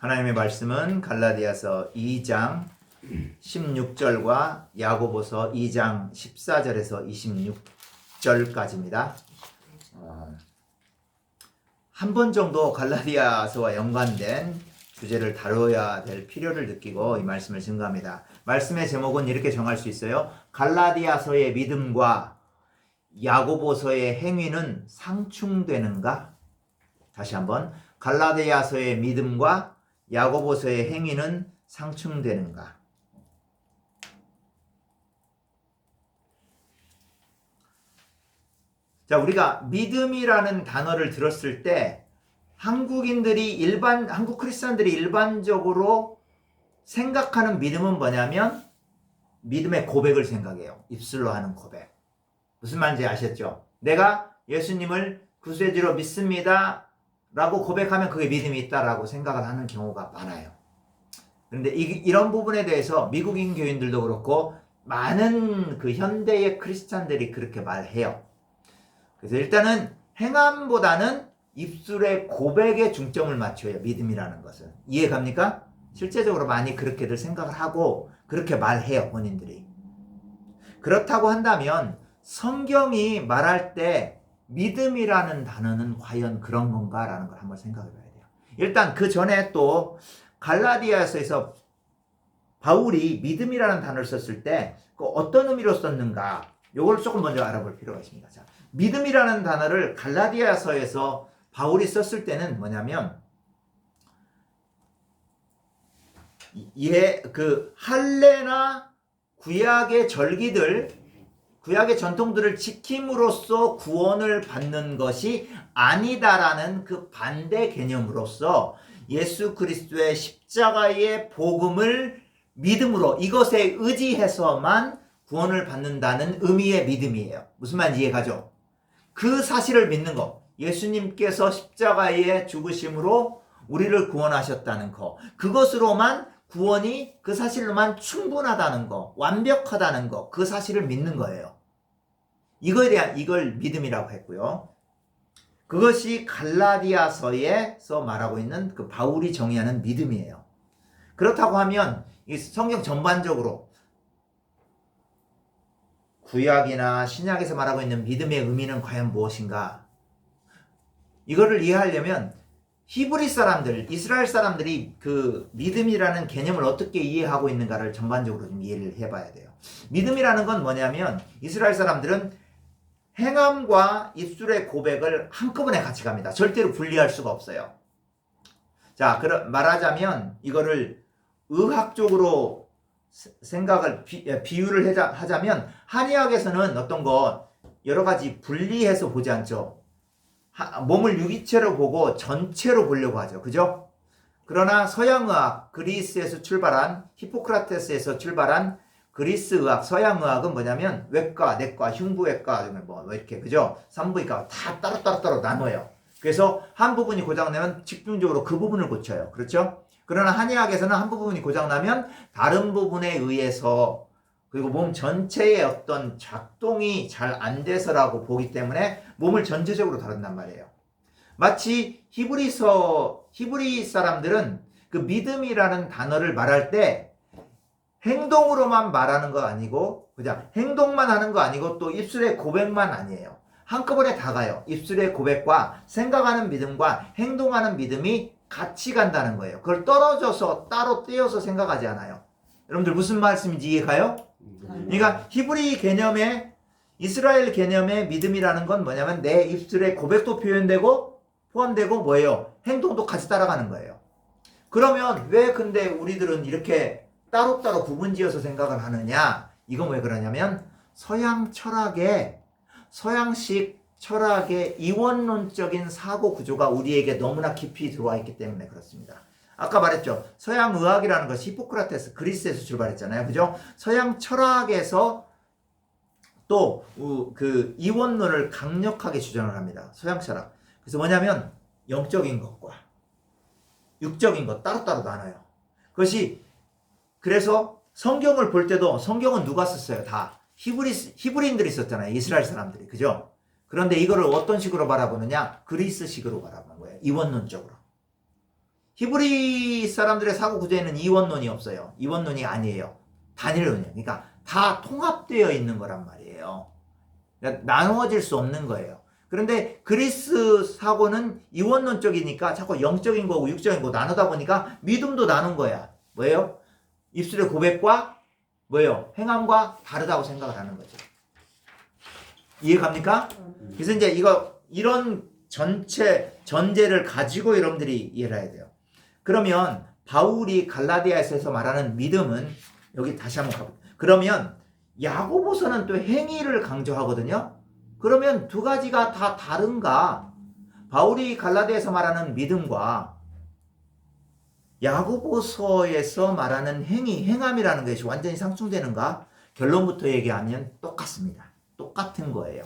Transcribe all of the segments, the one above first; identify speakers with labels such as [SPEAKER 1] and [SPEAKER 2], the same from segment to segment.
[SPEAKER 1] 하나님의 말씀은 갈라디아서 2장 16절과 야고보서 2장 14절에서 26절까지입니다. 한 번 정도 갈라디아서와 연관된 주제를 다뤄야 될 필요를 느끼고 이 말씀을 증거합니다. 말씀의 제목은 이렇게 정할 수 있어요. 갈라디아서의 믿음과 야고보서의 행위는 상충되는가? 다시 한번, 갈라디아서의 믿음과 야고보서의 행위는 상충되는가? 자, 우리가 믿음이라는 단어를 들었을 때 한국 크리스찬들이 일반적으로 생각하는 믿음은 뭐냐면 믿음의 고백을 생각해요. 입술로 하는 고백. 무슨 말인지 아셨죠? 내가 예수님을 구세주로 믿습니다 라고 고백하면 그게 믿음이 있다라고 생각을 하는 경우가 많아요. 그런데 이런 부분에 대해서 미국인 교인들도 그렇고 많은 그 현대의 크리스찬들이 그렇게 말해요. 그래서 일단은 행함보다는 입술의 고백에 중점을 맞춰요. 믿음이라는 것은. 이해 갑니까? 실제적으로 많이 그렇게들 생각을 하고 그렇게 말해요. 본인들이. 그렇다고 한다면 성경이 말할 때 믿음이라는 단어는 과연 그런 건가라는 걸 한번 생각해 봐야 돼요. 일단 그 전에 또 갈라디아서에서 바울이 믿음이라는 단어를 썼을 때 그 어떤 의미로 썼는가 요걸 조금 먼저 알아볼 필요가 있습니다. 자, 믿음이라는 단어를 갈라디아서에서 바울이 썼을 때는 뭐냐면 할례나 구약의 절기들, 구약의 전통들을 지킴으로써 구원을 받는 것이 아니다라는 그 반대 개념으로서 예수 그리스도의 십자가의 복음을 믿음으로 이것에 의지해서만 구원을 받는다는 의미의 믿음이에요. 무슨 말인지 이해가죠? 그 사실을 믿는 것, 예수님께서 십자가의 죽으심으로 우리를 구원하셨다는 것, 그것으로만 구원이 그 사실로만 충분하다는 것, 완벽하다는 것, 그 사실을 믿는 거예요. 이걸 믿음이라고 했고요. 그것이 갈라디아서에서 말하고 있는 그 바울이 정의하는 믿음이에요. 그렇다고 하면 이 성경 전반적으로 구약이나 신약에서 말하고 있는 믿음의 의미는 과연 무엇인가? 이거를 이해하려면 히브리 사람들, 이스라엘 사람들이 그 믿음이라는 개념을 어떻게 이해하고 있는가를 전반적으로 좀 이해를 해봐야 돼요. 믿음이라는 건 뭐냐면 이스라엘 사람들은 행함과 입술의 고백을 한꺼번에 같이 갑니다. 절대로 분리할 수가 없어요. 자, 말하자면 이거를 의학적으로 비유를 하자면 한의학에서는 어떤 거 여러 가지 분리해서 보지 않죠. 몸을 유기체로 보고 전체로 보려고 하죠. 그죠? 그러나 서양의학, 그리스에서 출발한 히포크라테스에서 출발한 그리스 의학, 서양 의학은 뭐냐면 외과, 내과, 흉부외과 뭐 이렇게 그죠? 산부인과 다 따로 나눠요. 그래서 한 부분이 고장나면 집중적으로 그 부분을 고쳐요. 그렇죠? 그러나 한의학에서는 한 부분이 고장나면 다른 부분에 의해서 그리고 몸 전체의 어떤 작동이 잘 안 돼서라고 보기 때문에 몸을 전체적으로 다룬단 말이에요. 마치 히브리 사람들은 그 믿음이라는 단어를 말할 때 행동으로만 말하는 거 아니고 그냥 행동만 하는 거 아니고 또 입술의 고백만 아니에요. 한꺼번에 다 가요. 입술의 고백과 생각하는 믿음과 행동하는 믿음이 같이 간다는 거예요. 그걸 떨어져서 따로 떼어서 생각하지 않아요. 여러분들 무슨 말씀인지 이해가요? 그러니까 히브리 개념의 이스라엘 개념의 믿음이라는 건 뭐냐면 내 입술의 고백도 포함되고 뭐예요? 행동도 같이 따라가는 거예요. 그러면 왜 근데 우리들은 이렇게 따로따로 구분지어서 생각을 하느냐? 이건 왜 그러냐면 서양식 철학의 이원론적인 사고 구조가 우리에게 너무나 깊이 들어와 있기 때문에 그렇습니다. 아까 말했죠. 서양 의학이라는 것이 히포크라테스, 그리스에서 출발했잖아요. 그죠? 서양 철학에서 또 그 이원론을 강력하게 주장을 합니다. 서양 철학. 그래서 뭐냐면 영적인 것과 육적인 것 따로따로 나눠요. 그래서 성경을 볼 때도 성경은 누가 썼어요? 다 히브리인들이 썼잖아요. 이스라엘 사람들이. 그죠? 그런데 이거를 어떤 식으로 바라보느냐? 그리스식으로 바라보는 거예요. 이원론적으로. 히브리 사람들의 사고 구조에는 이원론이 없어요. 이원론이 아니에요. 단일론이에요. 그러니까 다 통합되어 있는 거란 말이에요. 그러니까 나누어질 수 없는 거예요. 그런데 그리스 사고는 이원론 쪽이니까 자꾸 영적인 거고 육적인 거고 나누다 보니까 믿음도 나눈 거야. 뭐예요? 입술의 고백과 뭐예요? 행함과 다르다고 생각을 하는 거죠. 이해갑니까? 그래서 이제 이런 전체 전제를 가지고 여러분들이 이해를 해야 돼요. 그러면 바울이 갈라디아에서 말하는 믿음은 여기 다시 한번 가볼게요. 그러면 야고보서는 또 행위를 강조하거든요. 그러면 두 가지가 다 다른가? 바울이 갈라디아에서 말하는 믿음과 야고보서에서 말하는 행함이라는 것이 완전히 상충되는가? 결론부터 얘기하면 똑같습니다. 똑같은 거예요.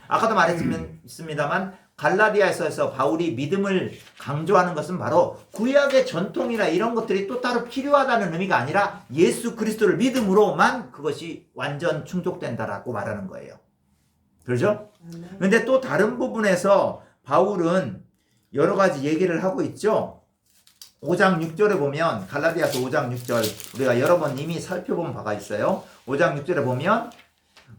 [SPEAKER 1] 아까도 말했습니다만 갈라디아에서 바울이 믿음을 강조하는 것은 바로 구약의 전통이나 이런 것들이 또 따로 필요하다는 의미가 아니라 예수 그리스도를 믿음으로만 그것이 완전 충족된다라고 말하는 거예요. 그렇죠? 그런데 또 다른 부분에서 바울은 여러 가지 얘기를 하고 있죠. 5장 6절에 보면 갈라디아서 5장 6절 우리가 여러 번 이미 살펴본 바가 있어요. 5장 6절에 보면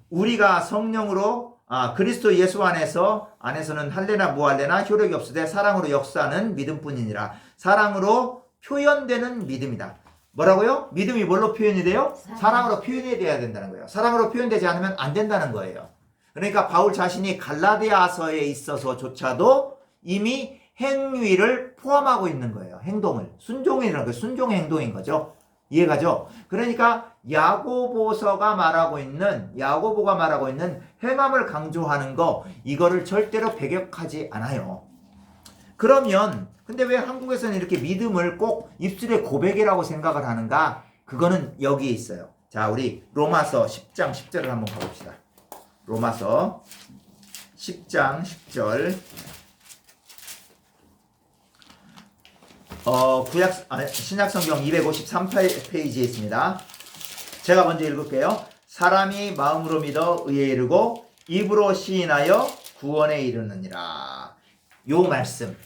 [SPEAKER 1] 우리가 성령으로 그리스도 예수 안에서는 할례나 무할례나 효력이 없으되 사랑으로 역사하는 믿음뿐이니라. 사랑으로 표현되는 믿음이다. 뭐라고요? 믿음이 뭘로 표현이 돼요? 사랑으로 표현이 돼야 된다는 거예요. 사랑으로 표현되지 않으면 안 된다는 거예요. 그러니까 바울 자신이 갈라디아서에 있어서조차도 이미 행위를 포함하고 있는 거예요. 행동을. 순종이라는 거예요. 순종의 행동인 거죠. 이해가죠? 그러니까 야고보가 말하고 있는 행함을 강조하는 거 이거를 절대로 배격하지 않아요. 그러면 근데 왜 한국에서는 이렇게 믿음을 꼭 입술의 고백이라고 생각을 하는가? 그거는 여기에 있어요. 자, 우리 로마서 10장 10절을 한번 가봅시다. 로마서 10장 10절 신약성경 253페이지에 있습니다. 제가 먼저 읽을게요. 사람이 마음으로 믿어 의에 이르고 입으로 시인하여 구원에 이르느니라. 요 말씀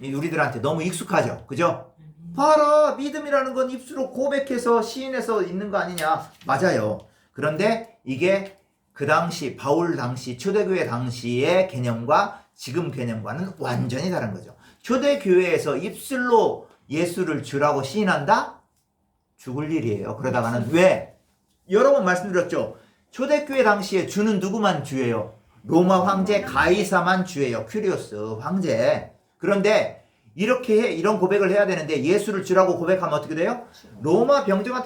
[SPEAKER 1] 우리들한테 너무 익숙하죠? 그죠? 봐라, 믿음이라는 건 입술로 고백해서 시인해서 있는 거 아니냐? 맞아요. 그런데 이게 그 당시 바울 당시 초대교회 당시의 개념과 지금 개념과는 완전히 다른 거죠. 초대교회에서 입술로 예수를 주라고 시인한다? 죽을 일이에요. 그러다가는 왜? 여러 번 말씀드렸죠. 초대교회 당시에 주는 누구만 주예요? 로마 황제 가이사만 주예요. 큐리오스 황제. 그런데 이런 고백을 해야 되는데 예수를 주라고 고백하면 어떻게 돼요? 로마 병정한테